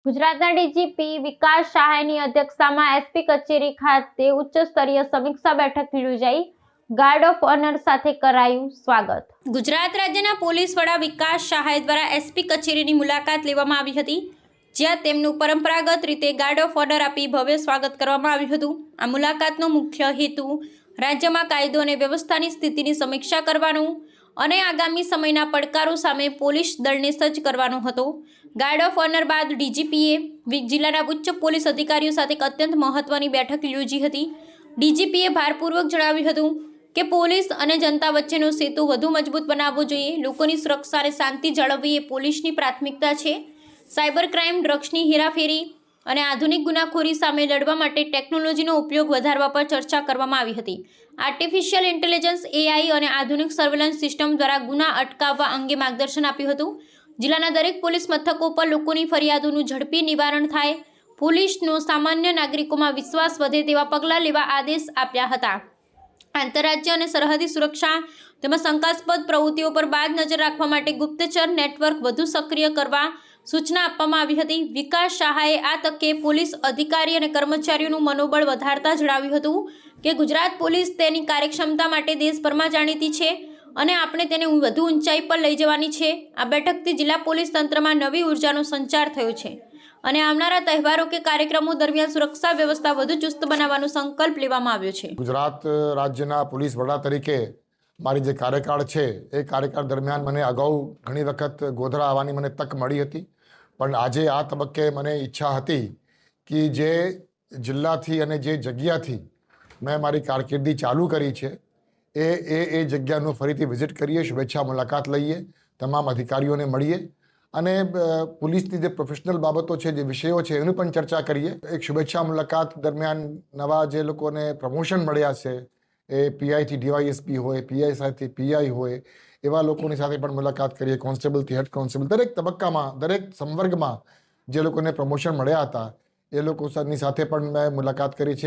ગુજરાતના ડીજીપી વિકાસ સહાયની અધ્યક્ષતામાં એસપી કચેરી ખાતે ઉચ્ચ સ્તરીય સમીક્ષા બેઠક યોજાઈ. ગાર્ડ ઓફ ઓનર સાથે કરાયું સ્વાગત. ગુજરાત રાજ્યના પોલીસ વડા વિકાસ સહાય દ્વારા એસપી કચેરીની મુલાકાત લેવામાં આવી હતી, જ્યાં તેમનું પરંપરાગત રીતે ગાર્ડ ઓફ ઓનર આપી ભવ્ય સ્વાગત કરવામાં આવ્યું હતું. આ મુલાકાતનો મુખ્ય હેતુ રાજ્યમાં કાયદો અને વ્યવસ્થાની સ્થિતિની સમીક્ષા કરવાનું અને આગામી સમયના પડકારો સામે પોલીસ દળને સજ્જ કરવાનો હતો. ગાર્ડ ઓફ ઓનર બાદ ડીજીપીએ જિલ્લાના ઉચ્ચ પોલીસ અધિકારીઓ સાથે એક અત્યંત મહત્વની બેઠક યોજી હતી. ડીજીપીએ ભારપૂર્વક જણાવ્યું હતું કે પોલીસ અને જનતા વચ્ચેનો સેતુ વધુ મજબૂત બનાવવો જોઈએ. લોકોની સુરક્ષા અને શાંતિ જાળવવી એ પોલીસની પ્રાથમિકતા છે. સાયબર ક્રાઇમ, ડ્રગ્સની હેરાફેરી અને આધુનિક ગુનાખોરી સામે લડવા માટે ટેકનોલોજીનો ઉપયોગ વધારવા પર ચર્ચા કરવામાં આવી હતી. આર્ટિફિશિયલ ઇન્ટેલિજન્સ એઆઈ અને આધુનિક સર્વેલન્સ સિસ્ટમ દ્વારા ગુના અટકાવવા અંગે માર્ગદર્શન આપ્યું હતું. જિલ્લાના દરેક પોલીસ મથકો પર લોકોની ફરિયાદોનું ઝડપી નિવારણ થાય, પોલીસનો સામાન્ય નાગરિકોમાં વિશ્વાસ વધે તેવા પગલાં લેવા આદેશ આપ્યા હતા. આંતરરાજ્ય અને સરહદી સુરક્ષા તેમજ શંકાસ્પદ પ્રવૃત્તિઓ પર બાદ નજર રાખવા માટે ગુપ્તચર નેટવર્ક વધુ સક્રિય કરવા સૂચના આપવામાં આવી હતી. વિકાસ સહાયે આ તકે પોલીસ અધિકારી અને કર્મચારીઓનું મનોબળ વધારતા જણાવ્યું હતું કે ગુજરાત પોલીસ તેની કાર્યક્ષમતા માટે દેશભરમાં જાણીતી છે અને આપણે તેને વધુ ઊંચાઈ પર લઈ જવાની છે. આ બેઠકથી જિલ્લા પોલીસ તંત્રમાં નવી ઉર્જાનો સંચાર થયો છે અને આવનારા તહેવારો કે કાર્યક્રમો દરમિયાન સુરક્ષા વ્યવસ્થા વધુ ચુસ્ત બનાવવાનો સંકલ્પ લેવામાં આવ્યો છે. ગુજરાત રાજ્યના પોલીસ વડા તરીકે મારી જે કાર્યકાળ છે એ કાર્યકાળ દરમિયાન મને અગાઉ ઘણી વખત ગોધરા આવવાની મને તક મળી હતી, પણ આજે આ તબક્કે મને ઈચ્છા હતી કે જે જિલ્લાથી અને જે જગ્યાથી મેં મારી કારકિર્દી ચાલુ કરી છે એ જગ્યાનું ફરીથી વિઝિટ કરીએ, શુભેચ્છા મુલાકાત લઈએ, તમામ અધિકારીઓને મળીએ અને પોલીસની જે પ્રોફેશનલ બાબતો છે, જે વિષયો છે એની પણ ચર્ચા કરીએ. એક શુભેચ્છા મુલાકાત દરમિયાન નવા જે લોકોને પ્રમોશન મળ્યા છે, એ પીઆઈથી ડીવાયએસપી હોય, પીઆઈથી પીઆઈ હોય, એવા લોકોની સાથે પણ મુલાકાત કરીએ. કોન્સ્ટેબલથી હેડ કોન્સ્ટેબલ, દરેક તબક્કામાં, દરેક સંવર્ગમાં જે લોકોને પ્રમોશન મળ્યા હતા એ લોકોની સાથે પણ મેં મુલાકાત કરી છે.